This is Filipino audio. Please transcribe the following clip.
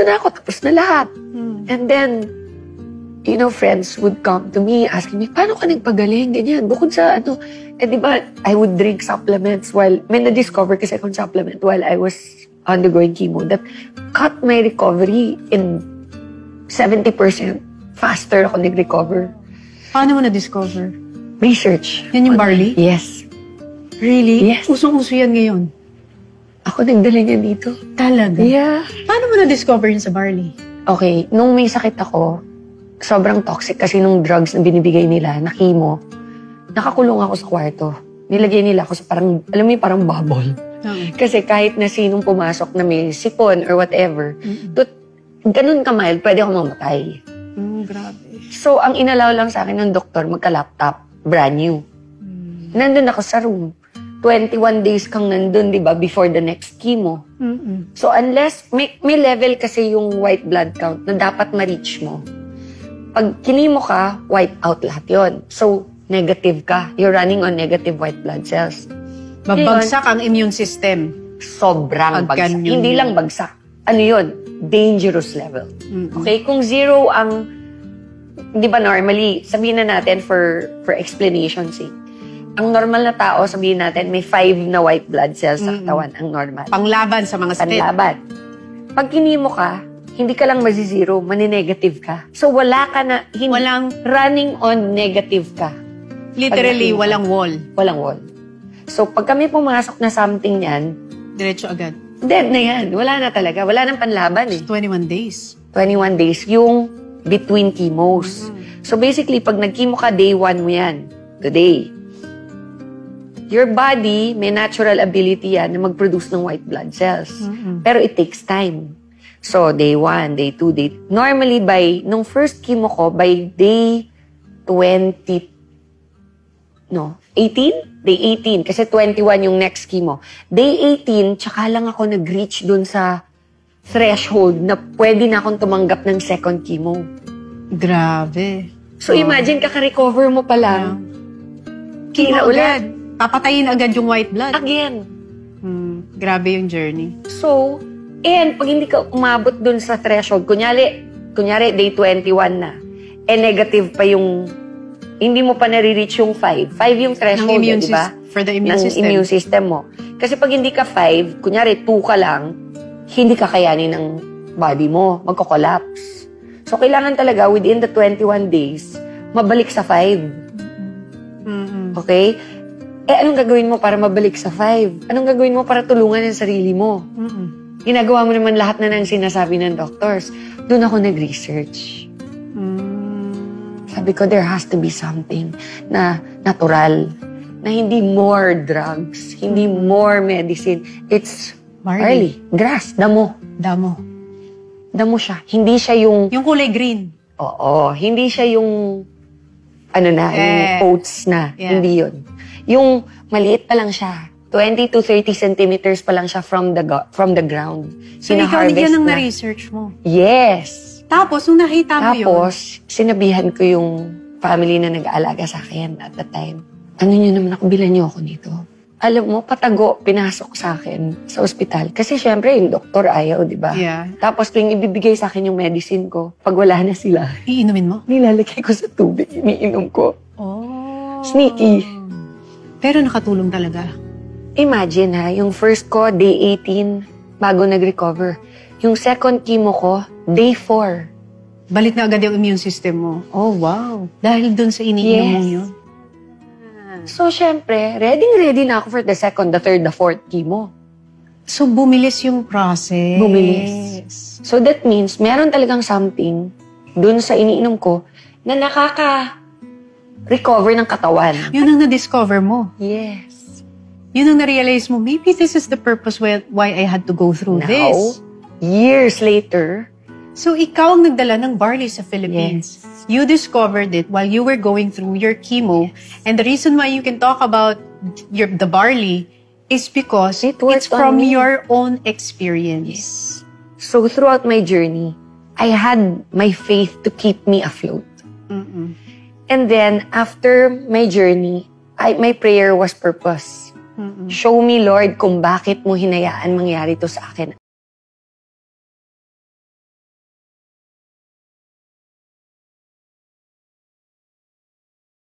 na ako, tapos na lahat. And then, you know, friends would come to me asking me, paano ka nagpagaling? Ganyan. Bukod sa di ba, I would drink supplements while, may na-discover kasi akong supplement while I was undergoing chemo that cut my recovery in 70% faster ako nag-recover. Paano mo na-discover? Research. Yan yung barley? Yes. Really? Yes. Usong-uso yan ngayon. Ako nagdala niya dito. Talaga? Yeah. Paano mo na-discover yun sa barley? Okay, nung may sakit ako, sobrang toxic kasi nung drugs na binibigay nila, na chemo, nakakulong ako sa kwarto. Nilagay nila ako sa parang, alam mo yung parang bubble. Kasi kahit na sinong pumasok na may sipon or whatever, ganun ka mild, pwede ako mamatay. Grabe. So, ang inalaw lang sa akin ng doktor, magka-laptop, brand new. Nandun ako sa room. 21 days kang nandun, di ba, before the next chemo. So, unless, may level kasi yung white blood count na dapat ma-reach mo. Pag kinimo ka, wipe out lahat yon. So, negative ka. You're running on negative white blood cells. Babagsak ang immune system. Sobrang bagsak. Hindi lang bagsak. Ano yun? Dangerous level. Okay? Kung zero ang, di ba normally, sabihin na natin for explanation sake, ang normal na tao, sabihin natin, may 5 na white blood cells sa katawan, ang normal. Panglaban sa mga sakit. Panlaban. Pag kinimo ka, hindi ka lang mazi-zero, mani-negative ka. So wala ka na, walang running on negative ka. Literally, walang wall. Walang wall. So pag kami pumasok na something yan, diretso agad. Dead na yan. Wala na talaga. Wala nang panlaban eh. 21 days. 21 days. Yung between chemos. So basically, pag nag-chemo ka, day 1 mo yan. Today. Your body, may natural ability yan na mag-produce ng white blood cells. Pero it takes time. So, day 1, day 2, day... Normally, nung first chemo ko, by day 18? Day 18. Kasi 21 yung next chemo. Day 18, tsaka lang ako nag-reach dun sa threshold na pwede na akong tumanggap ng second chemo. Grabe. So, imagine, kaka-recover mo pa lang. Kira ulit. Papatayin agad yung white blood. Again. Grabe yung journey. So, and pag hindi ka umabot dun sa threshold, kunyari day 21 na, negative pa yung, hindi mo pa nare-reach yung 5. 5 yung threshold, di ba? For the immune system. Immune system mo. Kasi pag hindi ka 5, kunyari 2 ka lang, hindi ka kayanin ng body mo. Magko-collapse. So, kailangan talaga within the 21 days, mabalik sa 5. Okay? Anong gagawin mo para mabalik sa 5? Anong gagawin mo para tulungan ang sarili mo? Ginagawa mo naman lahat na ng sinasabi ng doctors. Doon ako nag-research. Sabi ko, there has to be something na natural. Na hindi more drugs, hindi more medicine. It's barley. Grass, damo. Damo siya. Hindi siya yung... Yung kulay green. Oo. Hindi siya yung... yung oats na. Yeah. Hindi yun. Yung maliit pa lang siya. 20 to 30 centimeters pa lang siya from the ground. So, ikaw yan ang na-research mo? Yes. Tapos, nung nakita mo yun? Tapos, sinabihan ko yung family na nag-aalaga sa akin at the time. Ano nyo naman ako, bilan nyo ako nito. Alam mo, patago, pinasok sa akin sa ospital. Kasi syempre, yung doktor ayaw, di ba? Yeah. Tapos, tuwing ibibigay sa akin yung medicine ko, pag wala na sila, iinumin mo? Nilalagay ko sa tubig, iniinom ko. Oh. Sneaky. Pero nakatulong talaga. Imagine ha, yung first ko, day 18, bago nag-recover. Yung second chemo ko, day 4. Balik na agad yung immune system mo. Oh, wow. Dahil dun sa iniinom mo yun. So, syempre, ready na ako for the second, the third, the fourth chemo. So, bumilis yung process. Bumilis. So, that means, meron talagang something dun sa iniinom ko na nakaka-recover ng katawan. Yun ang na-discover mo. Yes. Yun ang na-realize mo, maybe this is the purpose why I had to go through this. Years later. So, ikaw ang nagdala ng barley sa Philippines. Yes. You discovered it while you were going through your chemo. And the reason why you can talk about the barley is because it's from your own experience. Yes. So, throughout my journey, I had my faith to keep me afloat. And then, after my journey, my prayer was purpose. Show me, Lord, kung bakit mo hinayaan mangyari to sa akin.